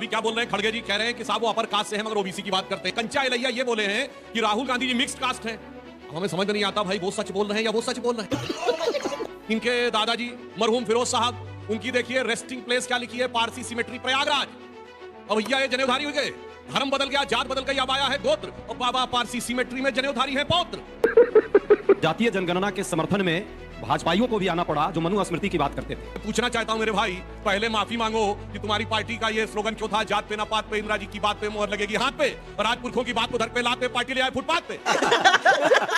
अभी क्या बोल रहे हैं खड़गे जी, कह रहे हैं कि साहब वो अपर कास्ट से हैं मगर ओबीसी की बात करते हैं। कंचा इलैया ये बोले हैं कि राहुल गांधी जी मिक्स्ड कास्ट हैं। हमें समझ में नहीं आता भाई वो सच बोल रहे हैं या वो सच बोल रहे हैं। इनके दादाजी मरहूम फिरोज साहब, उनकी देखिए रेस्टिंग प्लेस क्या लिखी है, पारसी सिमेट्री प्रयागराज। अब भैया ये जनेऊधारी हो गए, धर्म बदल गया, जात बदल गई, अब आया है गोत्र, और बाबा पारसी सिमेट्री में जनेऊधारी है पौत्र। जातीय जनगणना के समर्थन में भाजपाइयों को भी आना पड़ा जो मनु स्मृति की बात करते थे। पूछना चाहता हूं मेरे भाई, पहले माफी मांगो कि तुम्हारी पार्टी का ये स्लोगन क्यों था, जात पे ना पात पे, इंदिरा जी की बात पे मोहर लगेगी हाथ पे, और आज पुरखों की बात को धर पे लात पे पार्टी ले आए फुटपाथ पे।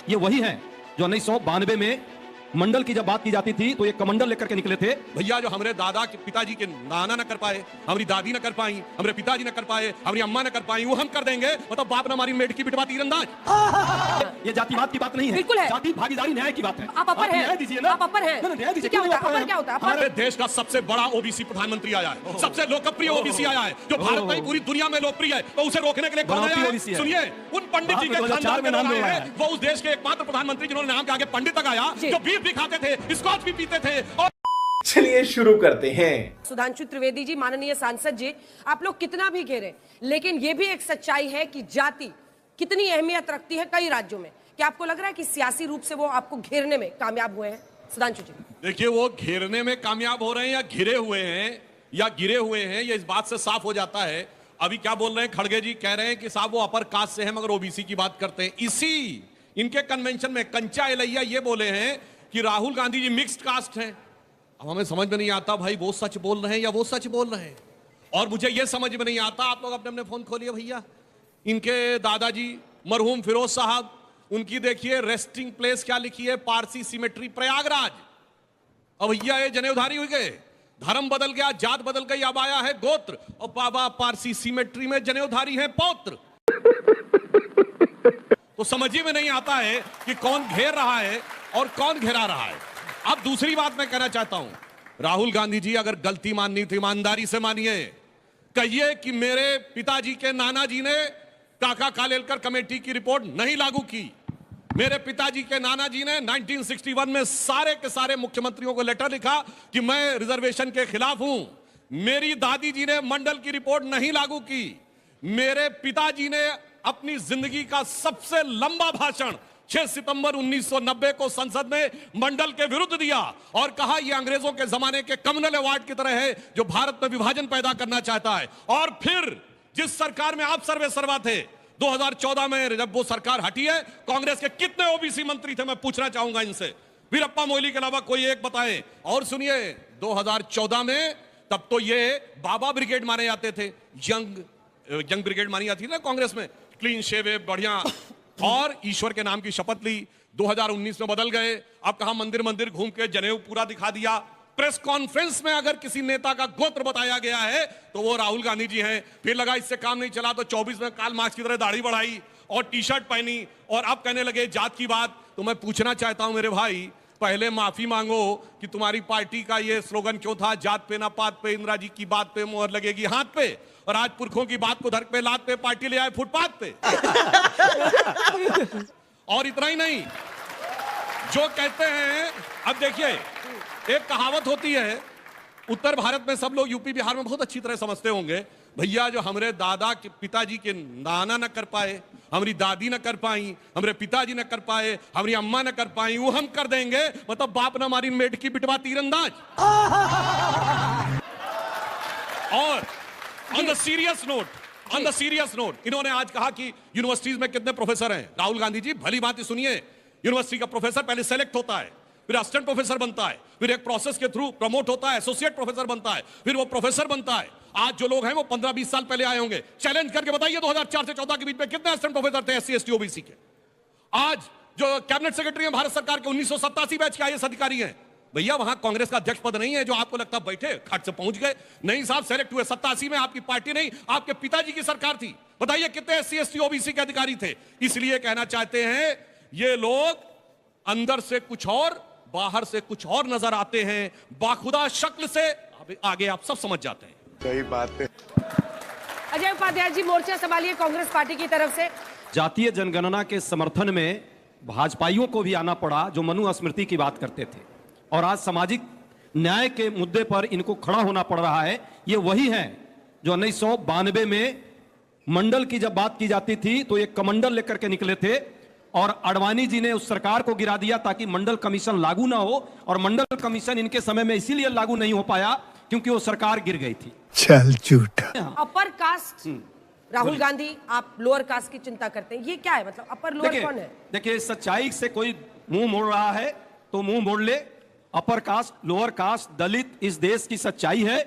ये वही है जो 1992 में मंडल की जब बात की जाती थी तो एक कमंडल लेकर के निकले थे। भैया जो हमारे दादा के पिताजी के नाना न कर पाए, हमारी दादी न कर पाई, हमारे पिताजी न कर पाए, हमारी अम्मा न कर पाई, वो हम कर देंगे, मतलब बाप ने हमारी मेढकी पिटवा तीरंदाज। ये जातिवाद की बात नहीं है, बिल्कुल है। जाति भागीदारी न्याय की बात है। आप अपर हैं, न्याय दीजिए ना, आप अपर हैं। न्याय दीजिए। क्या होता है अपर, क्या होता है हमारे देश का सबसे बड़ा ओबीसी प्रधानमंत्री आया है, सबसे लोकप्रिय ओबीसी आया है, जो भारत में पूरी दुनिया में लोकप्रिय है, तो उसे रोकने के लिए कौन आया है? सुनिए, उन पंडित जी के खानदान में नाम आए हैं, वो उस देश के एकमात्र प्रधानमंत्री जिन्होंने नाम के आगे पंडित तक आया, जो बीफ भी खाते थे, स्कॉच भी पीते थे। और चलिए शुरू करते हैं। सुधांशु त्रिवेदी जी, माननीय सांसद जी, आप लोग कितना भी घेरे, लेकिन ये भी एक सच्चाई है कि जाति कितनी अहमियत रखती है कई राज्यों में। क्या आपको लग रहा है कि सियासी रूप से वो आपको घेरने में कामयाब हुए हैं? सुधांशु जी देखिए, वो घेरने में कामयाब हो रहे हैं या घिरे हुए हैं या गिरे हुए हैं, ये इस बात से साफ हो जाता है। अभी क्या बोल रहे हैं खड़गे जी, कह रहे हैं कि साहब वो अपर कास्ट से हैं मगर ओबीसी की बात करते हैं। इसी इनके कन्वेंशन में कंचा इलैया ये बोले हैं कि राहुल गांधी जी मिक्स्ड कास्ट हैं। अब हमें समझ में नहीं आता भाई वो सच बोल रहे हैं या वो सच बोल रहे हैं। और मुझे ये समझ में नहीं आता, आप लोग अपने अपने फोन खोलिए भैया, इनके दादाजी मरहूम फिरोज साहब, उनकी देखिए रेस्टिंग प्लेस क्या लिखी है, पारसी सिमेट्री प्रयागराज। अब भैया ये जनेऊधारी हो गए, धर्म बदल गया, जात बदल गई, अब आया है गोत्र, और बाबा पारसी सिमेट्री में जनेऊधारी है पौत्र। तो समझ ही में नहीं आता है कि कौन घेर रहा है और कौन घेरा रहा है। अब दूसरी बात मैं कहना चाहता हूं, राहुल गांधी जी अगर गलती माननी थी ईमानदारी से मानिए, कहिए कि मेरे पिताजी के नाना जी ने काका कालेलकर कमेटी की रिपोर्ट नहीं लागू की। मेरे पिताजी के नाना जी ने 1961 में सारे के सारे मुख्यमंत्रियों को लेटर लिखा कि मैं रिजर्वेशन के खिलाफ हूं। मेरी दादी जी ने मंडल की रिपोर्ट नहीं लागू की। मेरे पिताजी ने अपनी जिंदगी का सबसे लंबा भाषण 6 सितंबर 1990 को संसद में मंडल के विरुद्ध दिया और कहा यह अंग्रेजों के जमाने के कम्युनल अवार्ड की तरह है जो भारत में विभाजन पैदा करना चाहता है। और फिर जिस सरकार में आप सर्वे सर्वा थे, 2014 में जब वो सरकार हटी है, कांग्रेस के कितने ओबीसी मंत्री थे मैं पूछना चाहूंगा इनसे, वीरप्पा मोइली के अलावा कोई एक बताएं। और सुनिए, 2014 में तब तो ये बाबा ब्रिगेड माने जाते थे, यंग ब्रिगेड मानी जाती थी ना कांग्रेस में, क्लीन शेवे बढ़िया, और ईश्वर के नाम की शपथ ली। 2019 में बदल गए, अब कहा मंदिर मंदिर घूम के जनेऊ पूरा दिखा दिया। प्रेस कॉन्फ्रेंस में अगर किसी नेता का गोत्र बताया गया है तो वो राहुल गांधी जी हैं। फिर लगा इससे काम नहीं चला तो 24 में कार्ल मार्क्स की तरह दाढ़ी बढ़ाई और टी शर्ट पहनी, और अब कहने लगे जात की बात। तो मैं पूछना चाहता हूं मेरे भाई, पहले माफी मांगो कि तुम्हारी पार्टी का ये स्लोगन क्यों था, जात पे ना पात पे, इंदिरा जी की बात पे मोहर लगेगी हाथ पे, और आज पुरखों की बात को धर पे लात पे पार्टी ले आए फुटपाथ पे। और इतना ही नहीं, जो कहते हैं, अब देखिए एक कहावत होती है, उत्तर भारत में सब लोग यूपी बिहार में बहुत अच्छी तरह समझते होंगे, भैया जो हमारे दादा के पिताजी के नाना न कर पाए, हमारी दादी न कर पाई, हमारे पिताजी न कर पाए, हमारी अम्मा न कर पाई, वो हम कर देंगे, मतलब बाप ने हमारी मेढकी पिटवा तीरंदाज। और ऑन द सीरियस नोट इन्होंने आज कहा कि यूनिवर्सिटीज में कितने प्रोफेसर हैं। राहुल गांधी जी भली बात सुनिए, यूनिवर्सिटी का प्रोफेसर पहले सेलेक्ट होता है, फिर असिस्टेंट प्रोफेसर बनता है, फिर एक प्रोसेस के थ्रू प्रमोट होता है, एसोसिएट प्रोफेसर बनता है, फिर वो प्रोफेसर बनता है। आज जो लोग हैं वो 15-20 साल पहले आए होंगे, चैलेंज करके बताइए 2004 से 14 के बीच में कितने असिस्टेंट प्रोफेसर थे एससी एसटी ओबीसी के। आज जो कैबिनेट सेक्रेटरी हैं भारत सरकार के 1987 बैच के आईएएस अधिकारी हैं, भैया वहां कांग्रेस का अध्यक्ष पद नहीं है जो आपको लगता बैठे खट से पहुंच गए, नहीं साहब, सेलेक्ट हुए 87 में। आपकी पार्टी नहीं, आपके पिताजी की सरकार थी। बताइए कितने एससी एसटी ओबीसी के अधिकारी थे। इसलिए कहना चाहते हैं ये लोग अंदर से कुछ और बाहर से कुछ और नजर आते हैं, बाखुदा शक्ल से आगे आप सब समझ जाते हैं। सही बात है। अजय उपाध्याय जी, मोर्चा संभालिए कांग्रेस पार्टी की तरफ से। जातीय जनगणना के समर्थन में भाजपाइयों को भी आना पड़ा जो मनु स्मृति की बात करते थे, और आज सामाजिक न्याय के मुद्दे पर इनको खड़ा होना पड़ रहा है। ये वही है जो 1992 में मंडल की जब बात की जाती थी तो एक कमंडल लेकर के निकले थे और अडवाणी जी ने उस सरकार को गिरा दिया ताकि मंडल कमीशन लागू ना हो, और मंडल कमीशन इनके समय में इसीलिए लागू नहीं हो पाया क्योंकि वो सरकार गिर गई थी। चल झूठा। अपर कास्ट राहुल गांधी, आप लोअर कास्ट की चिंता करते हैं, ये क्या है? मतलब अपर लोअर कौन है? देखिए, सच्चाई से कोई मुंह मोड़ रहा है तो मुंह मोड़ ले। अपर कास्ट, लोअर कास्ट, दलित इस देश की सच्चाई है,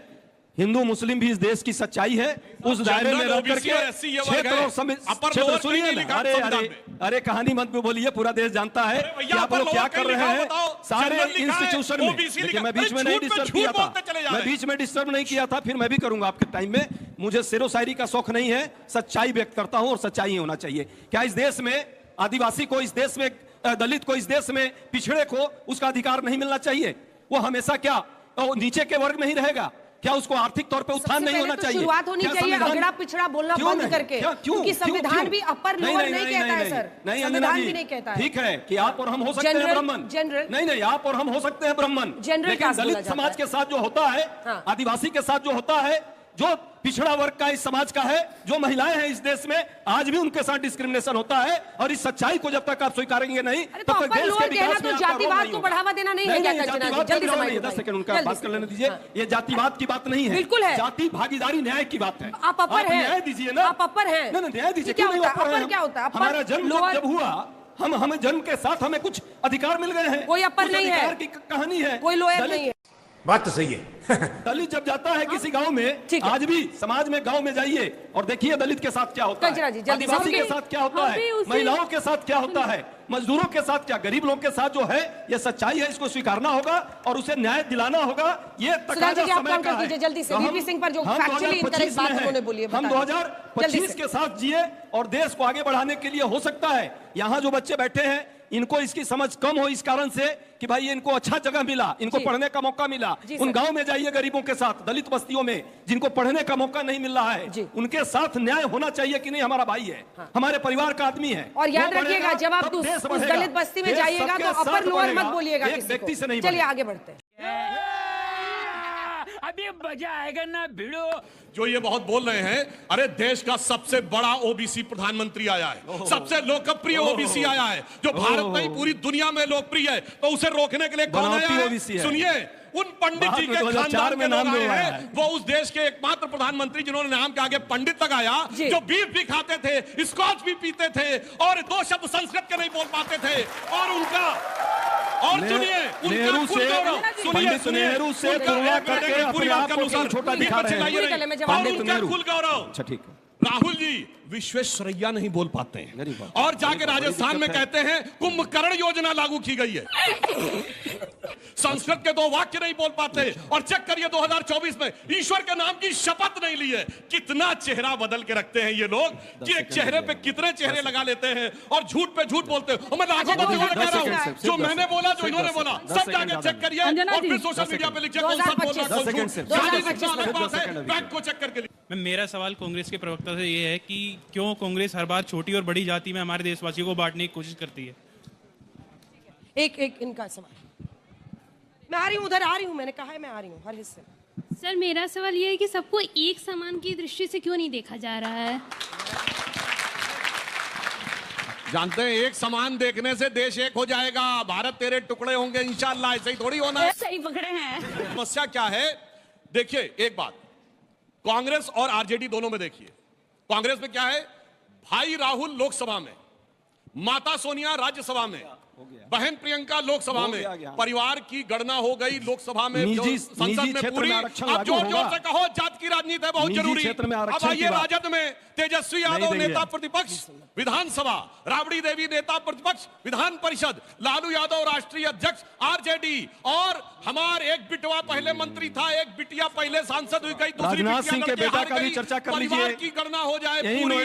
हिंदू मुस्लिम भी इस देश की सच्चाई है। उस दायरे में रह करके क्षेत्र सुनिए ना, अरे कहानी मत में बोलिए, पूरा देश जानता है कि आप लोग क्या कर रहे हैं सारे इंस्टीट्यूशन में। देखिए, मैं बीच में नहीं डिस्टर्ब किया था, मैं बीच में डिस्टर्ब नहीं किया था, फिर मैं भी करूंगा आपके टाइम में। मुझे शेरो शायरी का शौक नहीं है, सच्चाई व्यक्त करता हूं और सच्चाई ही होना चाहिए। क्या इस देश में आदिवासी को, इस देश में दलित को, इस देश में पिछड़े को उसका अधिकार नहीं मिलना चाहिए? वो हमेशा क्या नीचे के वर्ग में ही रहेगा? क्या उसको आर्थिक तौर पे उत्थान नहीं होना चाहिए? शुरुआत होनी चाहिए अगड़ा पिछड़ा बोलना बंद करके, क्योंकि संविधान भी अपर लोअर नहीं कहता है सर। नहीं, संविधान भी नहीं कहता है। ठीक है कि आप और हम हो सकते हैं ब्राह्मण, नहीं, आप और हम हो सकते हैं ब्राह्मण, लेकिन दलित समाज के साथ जो होता है, आदिवासी के साथ जो होता है, जो पिछड़ा वर्ग का इस समाज का है, जो महिलाएं हैं इस देश में, आज भी उनके साथ डिस्क्रिमिनेशन होता है। और इस सच्चाई को जब तक आप स्वीकारेंगे नहीं तब तक देश के विकास में जातिवाद को बढ़ावा देना नहीं है। जल्दी 10 सेकंड उनका बात कर लेने दीजिए। ये जातिवाद की बात नहीं है, बिल्कुल है, जाति भागीदारी न्याय की बात है। आप अपर हैं, न्याय दीजिए ना, आप अपर हैं। नहीं, न्याय दीजिए। क्या होता है? क्या होता है? हमारा जन्म जब हुआ, हमें जन्म के साथ हमें कुछ अधिकार मिल गए हैं। कोई अपर नहीं है, की कहानी है, कोई लोअर नहीं है। बात तो सही है। दलित जब जाता है किसी गांव में, आज भी समाज में गांव में जाइए और देखिए दलित के साथ क्या होता है, आदिवासी के साथ क्या होता है, महिलाओं के साथ क्या होता है, मजदूरों के साथ क्या, गरीब लोगों के साथ जो है, ये सच्चाई है, इसको स्वीकारना होगा और उसे न्याय दिलाना होगा। ये तकाजा समय का है। जल्दी से वीपी सिंह पर जो फैक्चुअली इनकरेक्ट बात उन्होंने बोली है, हम 2025 के साथ जिए और देश को आगे बढ़ाने के लिए हो सकता है यहाँ जो बच्चे बैठे हैं इनको इसकी समझ कम हो, इस कारण से कि भाई इनको अच्छा जगह मिला, इनको पढ़ने का मौका मिला। उन गांव में जाइए गरीबों के साथ, दलित बस्तियों में जिनको पढ़ने का मौका नहीं मिल रहा है, उनके साथ न्याय होना चाहिए कि नहीं, हमारा भाई है, हमारे परिवार का आदमी है। और याद रखिएगा, जब आप उस दलित बस्ती में जाइएगा तो अपर लोअर मत बोलिएगा किसी को। से नहीं। चलिए आगे बढ़ते हैं। अभी मजा आएगा ना भिड़ो। जो ये बहुत बोल रहे हैं, अरे देश का सबसे बड़ा ओबीसी प्रधानमंत्री आया है, सबसे लोकप्रिय ओबीसी आया है, जो भारत नहीं पूरी दुनिया में लोकप्रिय है, तो उसे रोकने के लिए कौन आया है? सुनिए, उन पंडित जी के खानदान के लोग आए हैं, वो उस देश के एकमात्र प्रधानमंत्री जिन्होंने नाम के आगे पंडित लगाया, जो बीफ भी खाते थे, स्कॉच भी पीते थे और 2 शब्द संस्कृत के नहीं बोल पाते थे। और उनका, और सुनिए, नेहरू से पंडित नेहरू से तुलना करके अपने आप को छोटा दिखा रहे हैं पंडित नेहरू। कुल गौरव। अच्छा, ठीक है। राहुल जी विश्वेश्वरैया नहीं बोल पाते हैं और जाके राजस्थान में कहते हैं कुंभकर्ण योजना लागू की गई है। संस्कृत के 2 वाक्य नहीं बोल पाते और चेक करिए 2024 में ईश्वर के नाम की शपथ नहीं ली है। कितना चेहरा बदल के रखते हैं ये लोग कि एक चेहरे पे कितने चेहरे लगा लेते हैं और झूठ पे झूठ बोलते हैं। मैं लाखों बातें कह रहा हूं, जो मैंने बोला, जो इन्होंने बोला, सब जाके चेक करिए और फिर सोशल मीडिया पे लिखिए कौन सा बोल रहा है, फैक्ट को चेक करके। मेरा सवाल कांग्रेस के प्रवक्ता से ये है कि क्यों कांग्रेस हर बार छोटी और बड़ी जाति में हमारे देशवासियों को बांटने की कोशिश करती है? एक इनका सवाल। मैं आ रही हूँ, उधर आ रही हूँ, मैंने कहा है मैं आ रही हूँ हर हिस्से में। सर, मेरा सवाल ये है कि सबको एक समान की दृष्टि से क्यों नहीं देखा जा रहा है? जानते हैं, एक समान देखने से देश एक हो जाएगा, भारत तेरे टुकड़े होंगे इंशाल्लाह, ऐसे ही थोड़ी होना है। सही पकड़े हैं। समस्या क्या है? देखिए, एक बात कांग्रेस और आरजेडी दोनों में देखिए। कांग्रेस में क्या है? भाई राहुल लोकसभा में, माता सोनिया राज्यसभा में, बहन प्रियंका लोकसभा में, परिवार की गणना हो गई लोकसभा में, संसद में पूरी। अब जोर जोर से कहो जात की राजनीति है बहुत जरूरी। अब आइए राजद में तेजस्वी यादव नेता प्रतिपक्ष विधानसभा, राबड़ी देवी नेता प्रतिपक्ष विधान परिषद, लालू यादव राष्ट्रीय अध्यक्ष आरजेडी, और हमारे एक बिटवा पहले मंत्री था, एक बिटिया पहले सांसद हुई गई, दूसरी राजनाथ सिंह के बेटा का भी चर्चा कर लीजिए। परिवार की गणना हो जाए पूरी।